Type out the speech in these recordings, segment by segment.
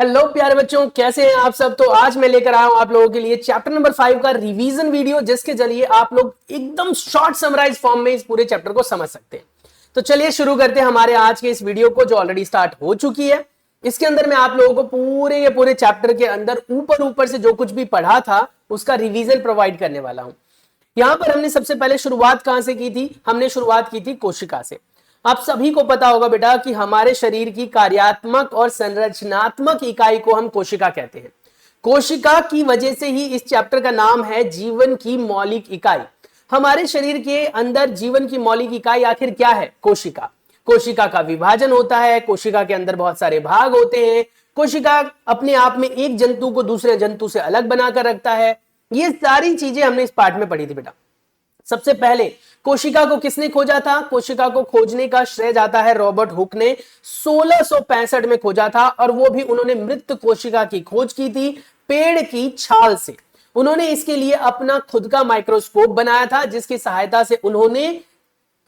Hello प्यारे बच्चों, कैसे हैं आप सब। तो आज मैं लेकर आया हूं आप लोगों के लिए चैप्टर नंबर 5 का रिवीजन वीडियो, जिसके जरिए आप लोग एकदम शॉर्ट समराइज फॉर्म में इस पूरे चैप्टर को समझ सकते हैं। तो चलिए शुरू करते हैं हमारे आज के इस वीडियो को, जो ऑलरेडी स्टार्ट हो चुकी है। इसके अंदर मैं आप लोगों को पूरे के पूरे चैप्टर के अंदर ऊपर ऊपर से जो कुछ भी पढ़ा था उसका रिवीजन प्रोवाइड करने वाला हूं। यहां पर हमने सबसे पहले शुरुआत कहां से की थी? हमने शुरुआत की थी कोशिका से। आप सभी को पता होगा बेटा कि हमारे शरीर की कार्यात्मक और संरचनात्मक इकाई को हम कोशिका कहते हैं। कोशिका की वजह से ही इस चैप्टर का नाम है जीवन की मौलिक इकाई। हमारे शरीर के अंदर जीवन की मौलिक इकाई आखिर क्या है? कोशिका। कोशिका का विभाजन होता है, कोशिका के अंदर बहुत सारे भाग होते हैं, कोशिका अपने आप में एक जंतु को दूसरे जंतु से अलग बनाकर रखता है। ये सारी चीजें हमने इस पार्ट में पढ़ी थी बेटा। सबसे पहले कोशिका को किसने खोजा था? कोशिका को खोजने का श्रेय जाता है रॉबर्ट हुक ने। 1665 में खोजा था, और वो भी उन्होंने मृत कोशिका की खोज की थी पेड़ की छाल से। उन्होंने इसके लिए अपना खुद का माइक्रोस्कोप बनाया था, जिसकी सहायता से उन्होंने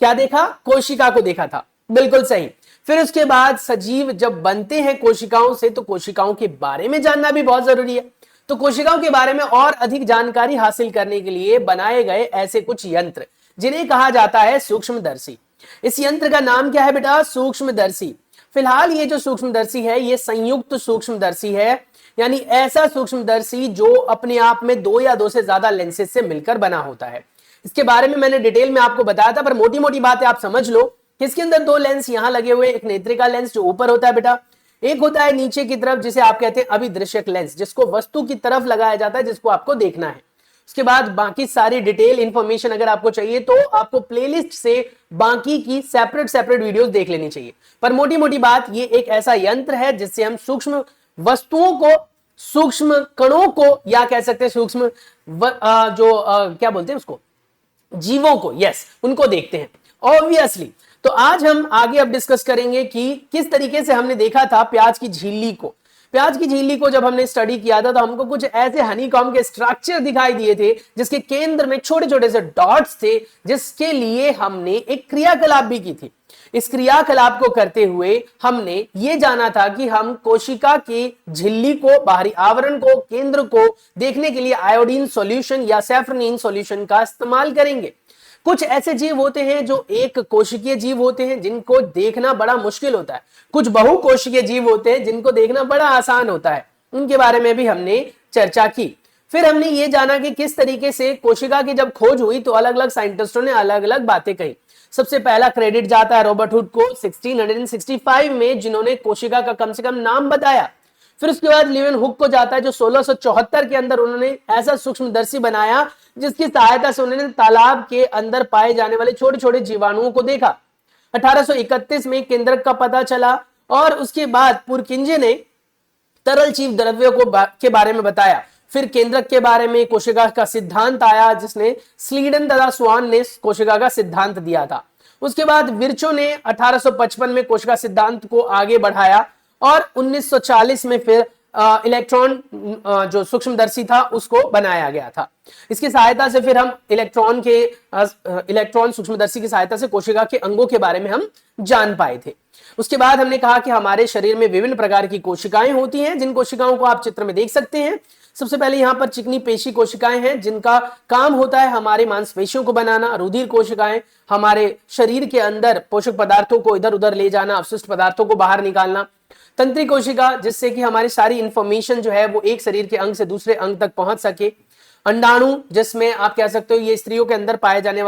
क्या देखा? कोशिका को देखा था। बिल्कुल सही। फिर उसके बाद सजीव जब बनते हैं कोशिकाओं से, तो कोशिकाओं के बारे में जानना भी बहुत जरूरी है। तो कोशिकाओं के बारे में और अधिक जानकारी हासिल करने के लिए बनाए गए ऐसे कुछ यंत्र, जिन्हें कहा जाता है सूक्ष्मदर्शी। इस यंत्र का नाम क्या है बेटा? सूक्ष्मदर्शी। फिलहाल ये जो सूक्ष्मदर्शी है, ये संयुक्त सूक्ष्मदर्शी है, यानी ऐसा सूक्ष्मदर्शी जो अपने आप में दो या दो से ज्यादा लेंसेज से मिलकर बना होता है। इसके बारे में मैंने डिटेल में आपको बताया था, पर मोटी मोटी बातें आप समझ लो कि इसके अंदर दो लेंस यहां लगे हुए, एक नेत्रिका लेंस जो ऊपर होता है बेटा, एक होता है नीचे की तरफ जिसे आप कहते हैं अभिदृश्यक लेंस, जिसको वस्तु की तरफ लगाया जाता है, जिसको आपको देखना है। उसके बाद बाकी सारी डिटेल इंफॉर्मेशन अगर आपको चाहिए तो आपको प्लेलिस्ट से बाकी की सेपरेट सेपरेट वीडियोस देख लेनी चाहिए। पर मोटी मोटी बात, ये एक ऐसा यंत्र है जिससे हम सूक्ष्म वस्तुओं को, सूक्ष्म कणों को, या कह सकते हैं सूक्ष्म क्या बोलते हैं उसको, जीवों को, यस, उनको देखते हैं ऑब्वियसली। तो आज हम आगे अब डिस्कस करेंगे कि किस तरीके से हमने देखा था प्याज की झिल्ली को। प्याज की झिल्ली को जब हमने स्टडी किया था तो हमको कुछ ऐसे हनीकॉम्ब के स्ट्रक्चर दिखाई दिए थे, जिसके केंद्र में छोटे छोटे से डॉट्स थे, जिसके लिए हमने एक क्रियाकलाप भी की थी। इस क्रियाकलाप को करते हुए हमने ये जाना था कि हम कोशिका की झिल्ली को, बाहरी आवरण को, केंद्र को देखने के लिए आयोडीन सॉल्यूशन या सैफरनीन सॉल्यूशन का इस्तेमाल करेंगे। कुछ ऐसे जीव होते हैं जो एक कोशिकीय जीव होते हैं, जिनको देखना बड़ा मुश्किल होता है। कुछ बहुकोशिकीय जीव होते हैं जिनको देखना बड़ा आसान होता है। उनके बारे में भी हमने चर्चा की। फिर हमने ये जाना कि किस तरीके से कोशिका की जब खोज हुई तो अलग अलग साइंटिस्टों ने अलग अलग बातें कही। सबसे पहला क्रेडिट जाता है रॉबर्ट हुक को 1665 में, जिन्होंने कोशिका का कम से कम नाम बताया। फिर उसके बाद लिवन हुक को जाता है, जो 1674 के अंदर उन्होंने ऐसा सूक्ष्मदर्शी बनाया जिसकी सहायता से उन्होंने तालाब के अंदर पाए जाने वाले छोटे छोटे जीवाणुओं को देखा। 1831 में केंद्रक का पता चला, और उसके बाद पुरकिंजे ने तरल चीव द्रव्यों के बारे में बताया। फिर केंद्रक के बारे में कोशिका का सिद्धांत आया, जिसने स्लीडन तथा स्वान ने कोशिका का सिद्धांत दिया था। उसके बाद विर्चो ने 1855 में कोशिका सिद्धांत को आगे बढ़ाया, और 1940 में फिर इलेक्ट्रॉन जो सूक्ष्मदर्शी था उसको बनाया गया था। इसकी सहायता से फिर हम इलेक्ट्रॉन सूक्ष्मदर्शी की सहायता से कोशिका के अंगों के बारे में हम जान पाए थे। उसके बाद हमने कहा कि हमारे शरीर में विभिन्न प्रकार की कोशिकाएं होती हैं, जिन कोशिकाओं को आप चित्र में देख सकते हैं। सबसे पहले यहां पर चिकनी पेशी कोशिकाएं हैं, जिनका काम होता है हमारे मांसपेशियों को बनाना। रुधिर कोशिकाएं हमारे शरीर के अंदर पोषक पदार्थों को इधर उधर ले जाना, अवशिष्ट पदार्थों को बाहर निकालना। तंत्रिका कोशिका, जिससे कि हमारी सारी इंफॉर्मेशन जो है वो एक शरीर के अंग से दूसरे अंग तक पहुंच सके। अंडाणु, जिसमें आप कह सकते हो ये स्त्रियों के अंदर पाए जाने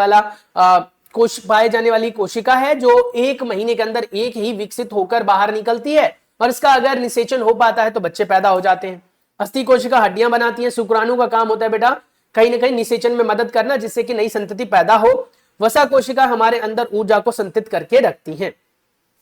वाली कोशिका है, जो 1 महीने के अंदर एक ही विकसित होकर बाहर निकलती है, और इसका अगर निषेचन हो पाता है तो बच्चे पैदा हो जाते हैं। अस्थि कोशिका हड्डियां बनाती है। शुक्राणु का काम होता है बेटा कहीं ना कहीं निषेचन में मदद करना, जिससे कि नई संतति पैदा हो। वसा कोशिका हमारे अंदर ऊर्जा को संचित करके रखती है।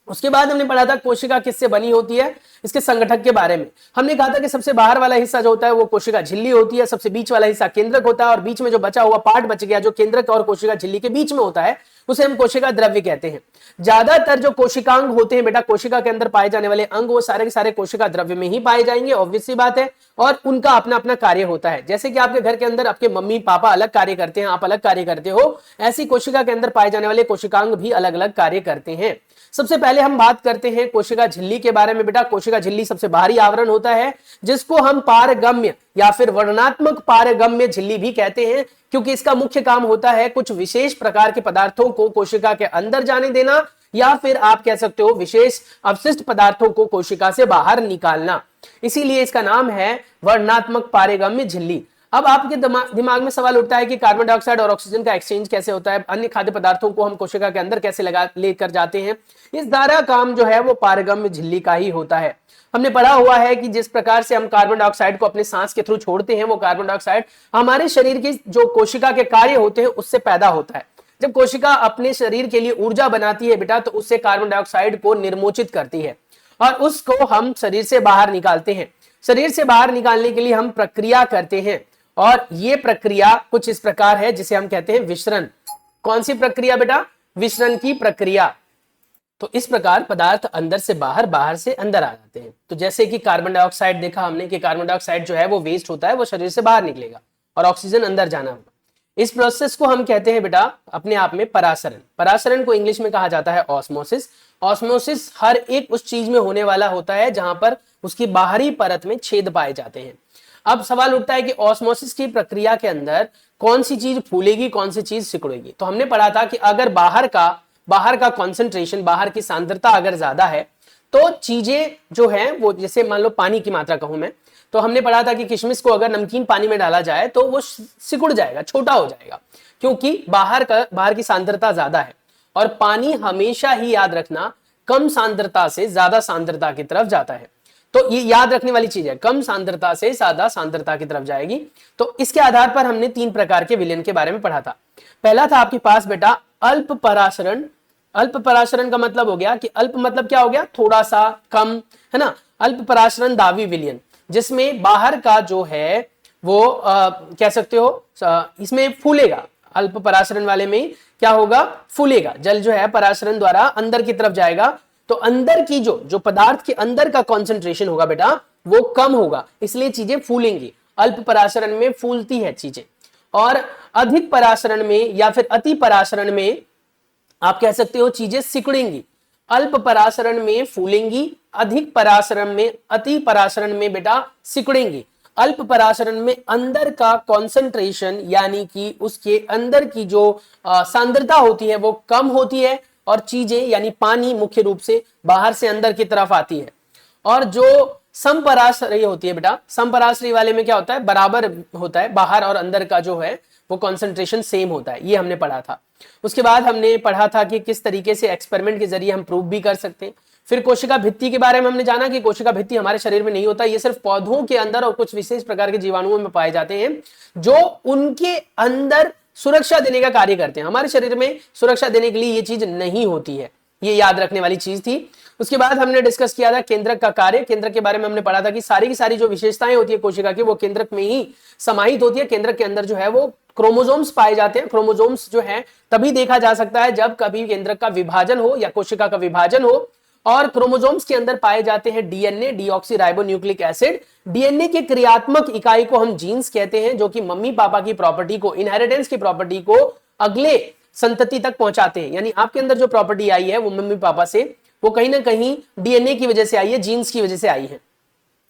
उसके बाद हमने पढ़ा था कोशिका किससे बनी होती है, इसके संगठक के बारे में। हमने कहा था कि सबसे बाहर वाला हिस्सा जो होता है वो कोशिका झिल्ली होती है, सबसे बीच वाला हिस्सा केंद्रक होता है, और बीच में जो बचा हुआ पार्ट बच गया जो केंद्रक और कोशिका झिल्ली के बीच में होता है, उसे हम कोशिका द्रव्य कहते हैं। ज्यादातर जो कोशिकांग होते हैं बेटा, कोशिका के अंदर पाए जाने वाले अंग, वो सारे के सारे कोशिका द्रव्य में ही पाए जाएंगे, ऑब्वियस सी बात है, और उनका अपना अपना कार्य होता है। जैसे कि आपके घर के अंदर आपके मम्मी पापा अलग कार्य करते हैं, आप अलग कार्य करते हो, ऐसी कोशिका के अंदर पाए जाने वाले कोशिकांग भी अलग अलग कार्य करते हैं। सबसे पहले हम बात करते हैं कोशिका झिल्ली के बारे में। बेटा कोशिका झिल्ली सबसे बाहरी आवरण होता है जिसको हम पारगम्य या फिर वर्णनात्मक पारगम्य झिल्ली भी कहते हैं, क्योंकि इसका मुख्य काम होता है कुछ विशेष प्रकार के पदार्थों को कोशिका के अंदर जाने देना या फिर आप कह सकते हो विशेष अवशिष्ट पदार्थों को कोशिका से बाहर निकालना, इसीलिए इसका नाम है वर्णनात्मक पारगम्य झिल्ली। अब आपके दिमाग में सवाल उठता है कि कार्बन डाइऑक्साइड और ऑक्सीजन का एक्सचेंज कैसे होता है, अन्य खाद्य पदार्थों को हम कोशिका के अंदर कैसे लेकर जाते हैं। इस सारा काम जो है वो पारगम्य झिल्ली का ही होता है। हमने पढ़ा हुआ है कि जिस प्रकार से हम कार्बन डाइऑक्साइड को अपने सांस के थ्रू छोड़ते हैं, वो कार्बन डाइऑक्साइड हमारे शरीर की जो कोशिका के कार्य होते हैं उससे पैदा होता है। जब कोशिका अपने शरीर के लिए ऊर्जा बनाती है बेटा, तो उससे कार्बन डाइऑक्साइड को निर्मोचित करती है और उसको हम शरीर से बाहर निकालते हैं। शरीर से बाहर निकालने के लिए हम प्रक्रिया करते हैं और ये प्रक्रिया कुछ इस प्रकार है जिसे हम कहते हैं विसरण। कौन सी प्रक्रिया बेटा? विसरण की प्रक्रिया। तो इस प्रकार पदार्थ अंदर से बाहर, बाहर से अंदर आ जाते हैं। तो जैसे कि कार्बन डाइऑक्साइड देखा हमने कि कार्बन डाइऑक्साइड जो है वो वेस्ट होता है, वो शरीर से बाहर निकलेगा और ऑक्सीजन अंदर जाना होगा। इस प्रोसेस को हम कहते हैं बेटा अपने आप में परासरण। परासरण को इंग्लिश में कहा जाता है ऑस्मोसिस। ऑस्मोसिस हर एक उस चीज में होने वाला होता है जहां पर उसकी बाहरी परत में छेद पाए जाते हैं। अब सवाल उठता है कि ऑस्मोसिस की प्रक्रिया के अंदर कौन सी चीज फूलेगी, कौन सी चीज सिकुड़ेगी। तो हमने पढ़ा था कि अगर बाहर का कॉन्सेंट्रेशन, बाहर की सांद्रता अगर ज्यादा है तो चीजें जो है वो, जैसे मान लो पानी की मात्रा कहूं मैं, तो हमने पढ़ा था कि किशमिश को अगर नमकीन पानी में डाला जाए तो वो सिकुड़ जाएगा, छोटा हो जाएगा, क्योंकि बाहर की सांद्रता ज्यादा है। और पानी हमेशा ही याद रखना कम सांद्रता से ज्यादा सांद्रता की तरफ जाता है। तो ये याद रखने वाली चीज है, कम सांद्रता से ज्यादा सांद्रता की तरफ जाएगी। तो इसके आधार पर हमने 3 प्रकार के विलयन के बारे में पढ़ा था। पहला था आपके पास बेटा अल्प परासरण। अल्प परासरण का मतलब हो गया कि अल्प मतलब क्या हो गया? थोड़ा सा, कम, है ना। अल्प परासरण दावी विलयन, जिसमें बाहर का जो है वो कह सकते हो इसमें फूलेगा। अल्प परासरण वाले में क्या होगा? फूलेगा। जल जो है परासरण द्वारा अंदर की तरफ जाएगा, तो अंदर की जो पदार्थ के अंदर का कंसंट्रेशन होगा बेटा वो कम होगा, इसलिए चीजें फूलेंगी। अल्प परासरण में फूलती है चीजें। और अधिक परासरण में या फिर अति परासरण में आप कह सकते हो चीजें सिकुड़ेंगी। अल्प परासरण में फूलेंगी, अधिक परासरण में, अति परासरण में बेटा सिकुड़ेंगी। अल्प परासरण में अंदर का कंसंट्रेशन यानी कि उसके अंदर की जो सांद्रता होती है वो कम होती है और चीजें यानी पानी मुख्य रूप से बाहर से अंदर की तरफ आती है। और जो समपराश्रयी होती है बेटा, समपराश्रयी वाले में क्या होता है? बराबर होता है, बाहर और अंदर का जो है वो कंसंट्रेशन सेम होता है। ये हमने पढ़ा था। उसके बाद हमने पढ़ा था कि किस तरीके से एक्सपेरिमेंट के जरिए हम प्रूव भी कर सकते हैं। फिर कोशिका भित्ति के बारे में हमने जाना कि कोशिका भित्ति हमारे शरीर में नहीं होता, ये सिर्फ पौधों के अंदर और कुछ विशेष प्रकार के जीवाणुओं में पाए जाते हैं जो उनके अंदर सुरक्षा देने का कार्य करते हैं। हमारे शरीर में सुरक्षा देने के लिए ये चीज नहीं होती है, ये याद रखने वाली चीज थी। उसके बाद हमने डिस्कस किया था केंद्रक का कार्य। केंद्रक के बारे में हमने पढ़ा था कि सारी की सारी जो विशेषताएं होती है कोशिका की वो केंद्रक में ही समाहित होती है। केंद्रक के अंदर जो है वो क्रोमोसोम्स पाए जाते हैं। क्रोमोसोम्स जो है तभी देखा जा सकता है जब कभी केंद्रक का विभाजन हो या कोशिका का विभाजन हो। और क्रोमोसोम्स के अंदर पाए जाते हैं DNA, deoxy ribonucleic acid. DNA के क्रियात्मक इकाई को हम जीन्स कहते हैं, जो कि मम्मी पापा की प्रॉपर्टी को, इनहेरिटेंस की प्रॉपर्टी को अगले संतति तक पहुंचाते हैं। यानी आपके अंदर जो प्रॉपर्टी आई है वो मम्मी पापा से, वो कहीं ना कहीं डीएनए की वजह से आई है, जीन्स की वजह से आई है।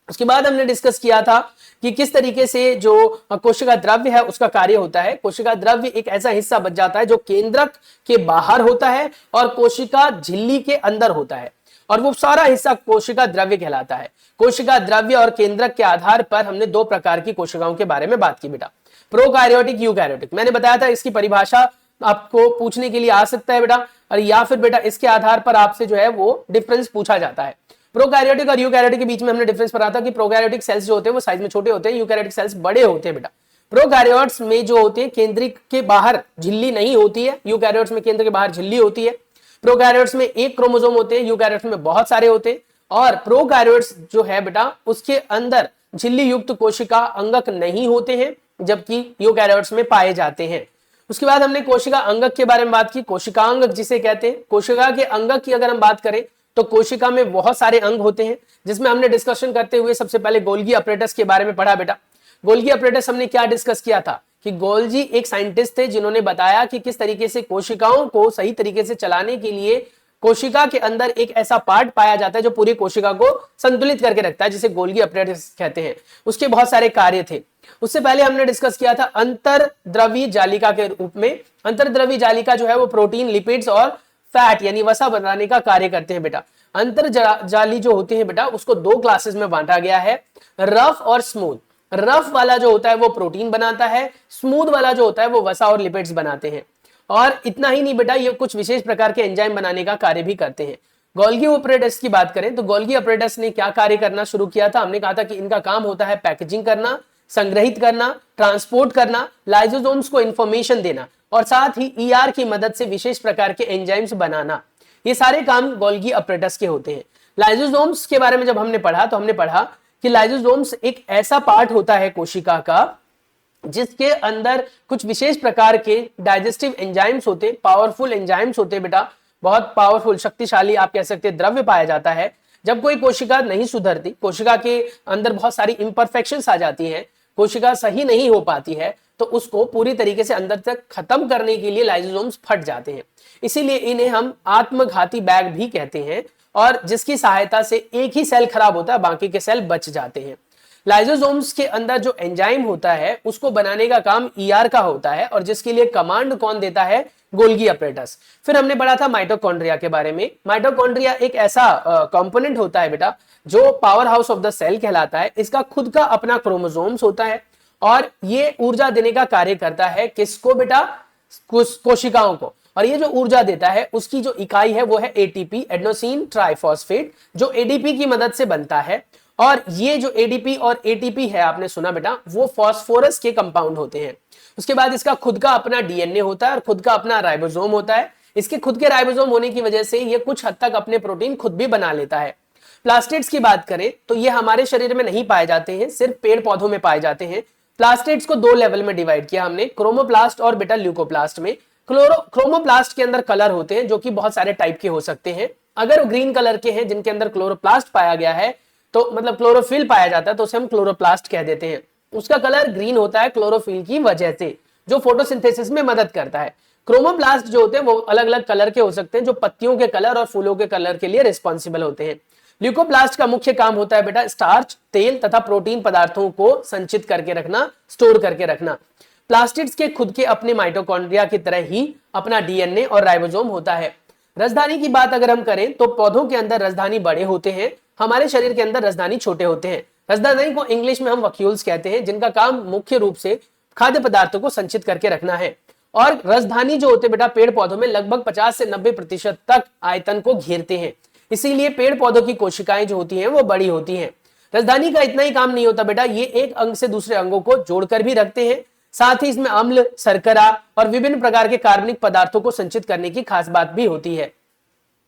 उसके बाद हमने डिस्कस किया था कि किस तरीके से जो कोशिका द्रव्य है उसका कार्य होता है। कोशिका द्रव्य एक ऐसा हिस्सा बच जाता है जो केंद्रक के बाहर होता है और कोशिका झिल्ली के अंदर होता है, और वो सारा हिस्सा कोशिका द्रव्य कहलाता है। कोशिका द्रव्य और केंद्रक के आधार पर हमने 2 प्रकार की कोशिकाओं के बारे में बात की बेटा, प्रोकैरियोटिक, यूकैरियोटिक। मैंने बताया था इसकी परिभाषा आपको पूछने के लिए आ सकता है बेटा, और या फिर बेटा इसके आधार पर आपसे जो है वो डिफरेंस पूछा जाता है। प्रोकैरियोटिक और यूकैरियोटिक के बीच में हमने डिफरेंस पढ़ा था कि प्रोकैरियोटिक सेल्स जो होते हैं वो साइज में छोटे होते हैं, यूकैरियोटिक सेल्स बड़े होते हैं बेटा। प्रोकैरियोट्स में जो होते हैं केंद्रिक के बाहर झिल्ली नहीं होती है, यूकैरियोट्स में केंद्र के बाहर झिल्ली होती है। प्रोकैरियोट्स में एक क्रोमोसोम होते हैं, यूकैरियोट्स में बहुत सारे होते हैं। और प्रोकैरियोट्स जो है बेटा उसके अंदर झिल्ली युक्त कोशिका अंगक नहीं होते हैं, जबकि यूकैरियोट्स में पाए जाते हैं। उसके बाद हमने कोशिका अंगक के बारे में बात की, कोशिकांग जिसे कहते हैं। कोशिका के अंगक की अगर हम बात करें तो कोशिका में बहुत सारे अंग होते हैं, जिसमें हमने डिस्कशन करते हुए सबसे पहले गोल्गी अपरेटस के बारे में पढ़ा बेटा। गोल्गी अपरेटस हमने क्या डिस्कस किया था कि गोल्जी एक साइंटिस्ट थे जिन्होंने बताया कि किस तरीके से कोशिकाओं को सही तरीके से चलाने के लिए कोशिका के अंदर एक ऐसा पार्ट पाया जाता है जो पूरी कोशिका को संतुलित करके रखता है, जिसे गोल्गी अपरेटस कहते हैं। उसके बहुत सारे कार्य थे। उससे पहले हमने डिस्कस किया था अंतर्द्रव्यी जालिका के रूप में। अंतर्द्रव्यी जालिका जो है वो प्रोटीन, लिपिड्स और फैट यानी वसा बनाने का कार्य करते हैं बेटा। अंतर जाली जो होते हैं बेटा उसको दो क्लासेस में बांटा गया है, रफ और स्मूथ। रफ वाला जो होता है वो प्रोटीन बनाता है, स्मूथ वाला जो होता है वो वसा और लिपिड्स बनाते हैं। और इतना ही नहीं बेटा, ये कुछ विशेष प्रकार के एंजाइम बनाने का कार्य भी करते हैं। गोल्गी अपरेटस की बात करें तो गोल्गी अपरेटस ने क्या कार्य करना शुरू किया था? हमने कहा था कि इनका काम होता है पैकेजिंग करना, संग्रहित करना, ट्रांसपोर्ट करना, लाइसोसोम्स को इंफॉर्मेशन देना और साथ ही ईआर की मदद से विशेष प्रकार के एंजाइम्स बनाना। ये सारे काम गोल्गी अपरेटस के होते हैं। लाइसोसोम्स के बारे में जब हमने पढ़ा तो हमने पढ़ा कि लाइसोसोम्स एक ऐसा पार्ट होता है कोशिका का जिसके अंदर कुछ विशेष प्रकार के डाइजेस्टिव एंजाइम्स होते, पावरफुल एंजाइम्स होते बेटा, बहुत पावरफुल, शक्तिशाली आप कह सकते हैं, द्रव्य पाया जाता है। जब कोई कोशिका नहीं सुधरती, कोशिका के अंदर बहुत सारी इंपरफेक्शंस आ जाती हैं, कोशिका सही नहीं हो पाती है, तो उसको पूरी तरीके से अंदर तक खत्म करने के लिए लाइसोसोम्स फट जाते हैं। इसीलिए इन्हें हम आत्मघाती बैग भी कहते हैं, और जिसकी सहायता से एक ही सेल खराब होता है, बाकी के सेल बच जाते हैं। लाइसोसोम्स के अंदर जो एंजाइम होता है उसको बनाने का काम ईआर का होता है, और जिसके लिए कमांड कौन देता है? Golgi apparatus. फिर हमने पढ़ा था माइटोकॉन्ड्रिया के बारे में। माइटोकॉन्ड्रिया एक ऐसा कंपोनेंट होता है बेटा जो power house of the cell कहलाता है। इसका खुद का अपना क्रोमोसोम्स होता है और ये ऊर्जा देने का कार्य करता है। किसको बेटा? कोशिकाओं को। और ये जो ऊर्जा देता है उसकी जो इकाई है वो है एटीपी, एडेनोसिन ट्राइफॉस्फेट, जो एडीपी की मदद से बनता है। और ये जो एडीपी और एटीपी है, आपने सुना बेटा, वो फास्फोरस के कंपाउंड होते हैं। उसके बाद इसका खुद का अपना डीएनए होता है और खुद का अपना राइबोसोम होता है। इसके खुद के राइबोसोम होने की वजह से ये कुछ हद तक अपने प्रोटीन खुद भी बना लेता है। प्लास्टिड्स की बात करें तो ये हमारे शरीर में नहीं पाए जाते हैं, सिर्फ पेड़ पौधों में पाए जाते हैं। प्लास्टिड्स को दो लेवल में डिवाइड किया हमने, क्रोमोप्लास्ट और बेटा ल्यूकोप्लास्ट में। क्रोमोप्लास्ट के अंदर कलर होते हैं जो कि बहुत सारे टाइप के हो सकते हैं। अगर ग्रीन कलर के हैं जिनके अंदर क्लोरोप्लास्ट पाया गया है, तो मतलब क्लोरोफिल पाया जाता है, तो उसे हम क्लोरोप्लास्ट कह देते हैं। उसका कलर ग्रीन होता है क्लोरोफिल की वजह से, जो फोटोसिंथेसिस में मदद करता है। क्रोमोप्लास्ट जो होते हैं वो अलग अलग कलर के हो सकते हैं, जो पत्तियों के कलर और फूलों के कलर के लिए रिस्पॉन्सिबल होते हैं। ल्यूकोप्लास्ट का मुख्य काम होता है बेटा स्टार्च, तेल तथा प्रोटीन पदार्थों को संचित करके रखना, स्टोर करके रखना। प्लास्टिड्स के खुद के अपने माइटोकॉन्ड्रिया की तरह ही अपना डीएनए और राइबोसोम होता है। राजधानी की बात अगर हम करें तो पौधों के अंदर राजधानी बड़े होते हैं, हमारे शरीर के अंदर राजधानी छोटे होते हैं। राजधानी को इंग्लिश में हम वैक्यूल्स कहते हैं, जिनका काम मुख्य रूप से खाद्य पदार्थों को संचित करके रखना है। और राजधानी जो होते हैं बेटा पेड़ पौधों में लगभग 50 से 90% तक आयतन को घेरते हैं। इसीलिए पेड़ पौधों की कोशिकाएं जो होती हैं वो बड़ी होती हैं। राजधानी का इतना ही काम नहीं होता बेटा, ये एक अंग से दूसरे अंगों को जोड़कर भी रखते हैं। साथ ही इसमें अम्ल, शर्करा और विभिन्न प्रकार के कार्बनिक पदार्थों को संचित करने की खास बात भी होती है।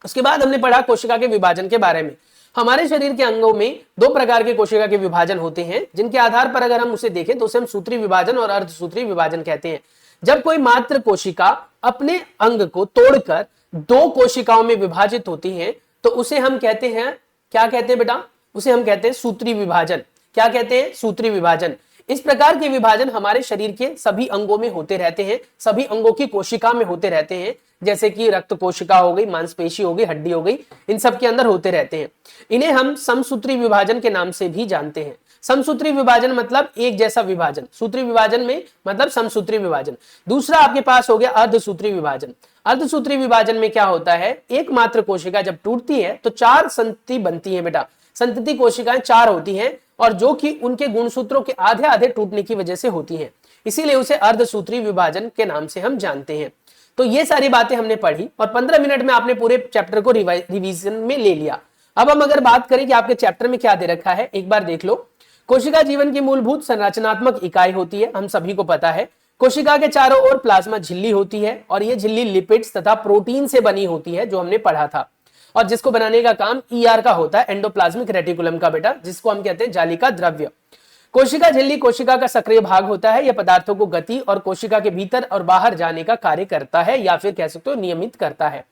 उसके बाद हमने पढ़ा कोशिका के विभाजन के बारे में। हमारे शरीर के अंगों में दो प्रकार के कोशिका के विभाजन होते हैं, जिनके आधार पर अगर हम उसे देखें तो उसे हम सूत्री विभाजन और अर्धसूत्री विभाजन कहते हैं। जब कोई मात्र कोशिका अपने अंग को तोड़कर दो कोशिकाओं में विभाजित होती है तो उसे हम कहते हैं, क्या कहते हैं बेटा? उसे हम कहते हैं सूत्री विभाजन। क्या कहते हैं? सूत्री विभाजन। इस प्रकार के विभाजन हमारे शरीर के सभी अंगों में होते रहते हैं, सभी अंगों की कोशिका में होते रहते हैं, जैसे कि रक्त कोशिका हो गई, मांसपेशी हो गई, हड्डी हो गई, इन सब के अंदर होते रहते हैं। इन्हें हम समसूत्री विभाजन के नाम से भी जानते हैं। समसूत्री विभाजन मतलब एक जैसा विभाजन, सूत्री विभाजन में मतलब समसूत्री विभाजन। दूसरा आपके पास हो गया अर्धसूत्री विभाजन। अर्धसूत्री विभाजन में क्या होता है? एक मात्र कोशिका जब टूटती है तो चार संतति बनती है बेटा। संतति कोशिकाएं चार होती हैं और जो कि उनके गुणसूत्रों के आधे आधे टूटने की वजह से होती हैं, इसीलिए उसे अर्धसूत्री विभाजन के नाम से हम जानते हैं। तो ये सारी बातें हमने पढ़ी और 15 मिनट में आपने पूरे चैप्टर को रिवीजन में ले लिया। अब हम अगर बात करें कि आपके चैप्टर में क्या दे रखा है, एक बार देख लो। कोशिका जीवन की मूलभूत संरचनात्मक इकाई होती है, हम सभी को पता है। कोशिका के चारों ओर प्लाज्मा झिल्ली होती है और यह झिल्ली लिपिड्स तथा प्रोटीन से बनी होती है, जो हमने पढ़ा था, और जिसको बनाने का काम ईआर का होता है, एंडोप्लाज्मिक रेटिकुलम का बेटा, जिसको हम कहते हैं जालिका द्रव्य। कोशिका झिल्ली कोशिका का सक्रिय भाग होता है। यह पदार्थों को गति और कोशिका के भीतर और बाहर जाने का कार्य करता है, या फिर कह सकते हो नियमित करता है।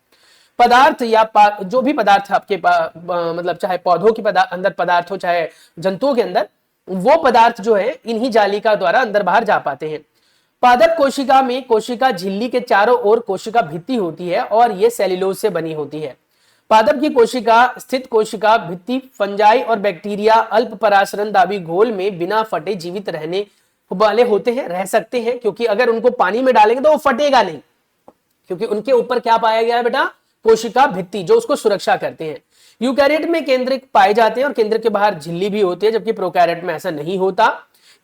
पदार्थ या जो भी पदार्थ आपके मतलब चाहे पौधों के अंदर पदार्थ हो, चाहे जंतुओं के अंदर, वो पदार्थ जो है इन्हीं जालिका द्वारा अंदर बाहर जा पाते हैं। पादप कोशिका में कोशिका झिल्ली के चारों ओर कोशिका भित्ति होती है और यह सेल्यूलोज से बनी होती है। पादप की कोशिका स्थित कोशिका भित्ति फंजाई और बैक्टीरिया अल्प पराशरनदाबी घोल में बिना फटे जीवित रहने वाले होते हैं, रह सकते हैं, क्योंकि अगर उनको पानी में डालेंगे तो वो फटेगा नहीं, क्योंकि उनके ऊपर क्या पाया गया है बेटा, कोशिका भित्ति, जो उसको सुरक्षा करते हैं। यूकैरियोट में केंद्रक पाए जाते हैं और केंद्र के बाहर झिल्ली भी होती है, जबकि प्रोकैरियोट में ऐसा नहीं होता।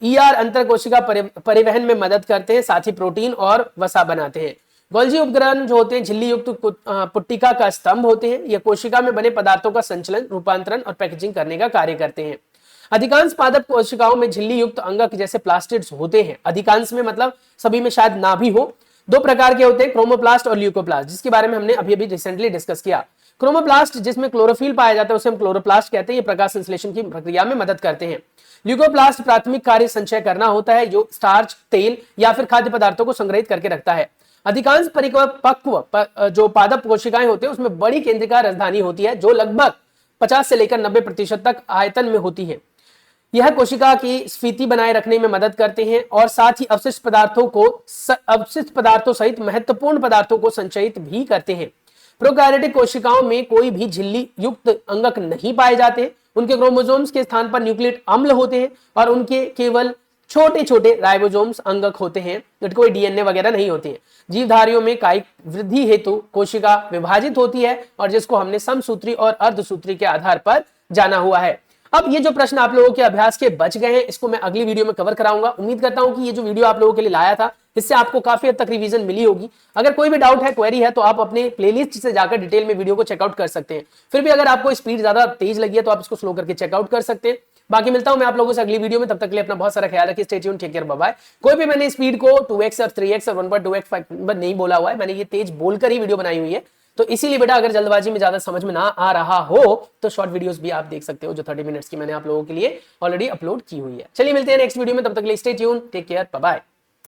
ईआर अंतर कोशिका परिवहन में मदद करते हैं, साथ ही प्रोटीन और वसा बनाते हैं। गोल्जी उपकरण जो होते हैं झिल्ली युक्त पुट्टिका का स्तंभ होते हैं, यह कोशिका में बने पदार्थों का संचलन, रूपांतरण और पैकेजिंग करने का कार्य करते हैं। अधिकांश पादप कोशिकाओं में झिल्ली युक्त अंगक जैसे प्लास्टिड्स होते हैं। अधिकांश में मतलब सभी में शायद ना भी हो। दो प्रकार के होते हैं, क्रोमोप्लास्ट और ल्यूकोप्लास्ट, जिसके बारे में हमने अभी रिसेंटली डिस्कस किया। क्रोमोप्लास्ट जिसमें क्लोरोफिल पाया जाता है उसे हम क्लोरोप्लास्ट कहते हैं, ये प्रकाश संश्लेषण की प्रक्रिया में मदद करते हैं। ल्यूकोप्लास्ट प्राथमिक कार्य संचय करना होता है, जो स्टार्च, तेल या फिर खाद्य पदार्थों को संग्रहित करके रखता है। अधिकांश परिपक्व जो पादप कोशिकाएं होते हैं उसमें बड़ी केंद्रिका राजधानी होती है, जो लगभग 50 से लेकर 90% तक आयतन में होती है। यह कोशिका की स्फीति बनाए रखने में मदद करते हैं और साथ ही अवशिष्ट पदार्थों सहित महत्वपूर्ण पदार्थों को संचयित भी करते हैं। प्रोकैरियोटिक कोशिकाओं में कोई भी झिल्ली युक्त अंगक नहीं पाए जाते। उनके क्रोमोसोम्स के स्थान पर न्यूक्लिक अम्ल होते हैं और उनके केवल छोटे छोटे राइबोसोम्स अंगक होते हैं, कोई डीएनए वगैरह नहीं होते हैं। जीवधारियों में कायिक वृद्धि हेतु कोशिका विभाजित होती है और जिसको हमने समसूत्री और अर्धसूत्री के आधार पर जाना हुआ है। अब ये जो प्रश्न आप लोगों के अभ्यास के बच गए हैं, इसको मैं अगली वीडियो में कवर कराऊंगा। उम्मीद करता हूं कि ये जो वीडियो आप लोगों के लिए लाया था इससे आपको काफी हद तक रिवीजन मिली होगी। अगर कोई भी डाउट है, क्वेरी है, तो आप अपने प्लेलिस्ट से जाकर डिटेल में वीडियो को चेकआउट कर सकते हैं। फिर भी अगर आपको स्पीड ज्यादा तेज लगी है तो आप इसको स्लो करके चेकआउट कर सकते हैं। बाकी मिलता हूं मैं आप लोगों से अगली वीडियो में, तब तक के लिए अपना बहुत सारा ख्याल रखिए। Stay tuned, take care, bye bye. कोई भी मैंने स्पीड को 2x और 3x और 1.2x नहीं बोला हुआ है, मैंने ये तेज बोलकर ही वीडियो बनाई हुई है। तो इसीलिए बेटा अगर जल्दबाजी में ज्यादा समझ में ना आ रहा हो तो शॉर्ट वीडियोस भी आप देख सकते हो, जो 30 मिनट्स की मैंने आप लोगों के लिए ऑलरेडी अपलोड की हुई है। चलिए मिलते हैं नेक्स्ट वीडियो में, तब तक के लिए stay tuned, take care, bye bye.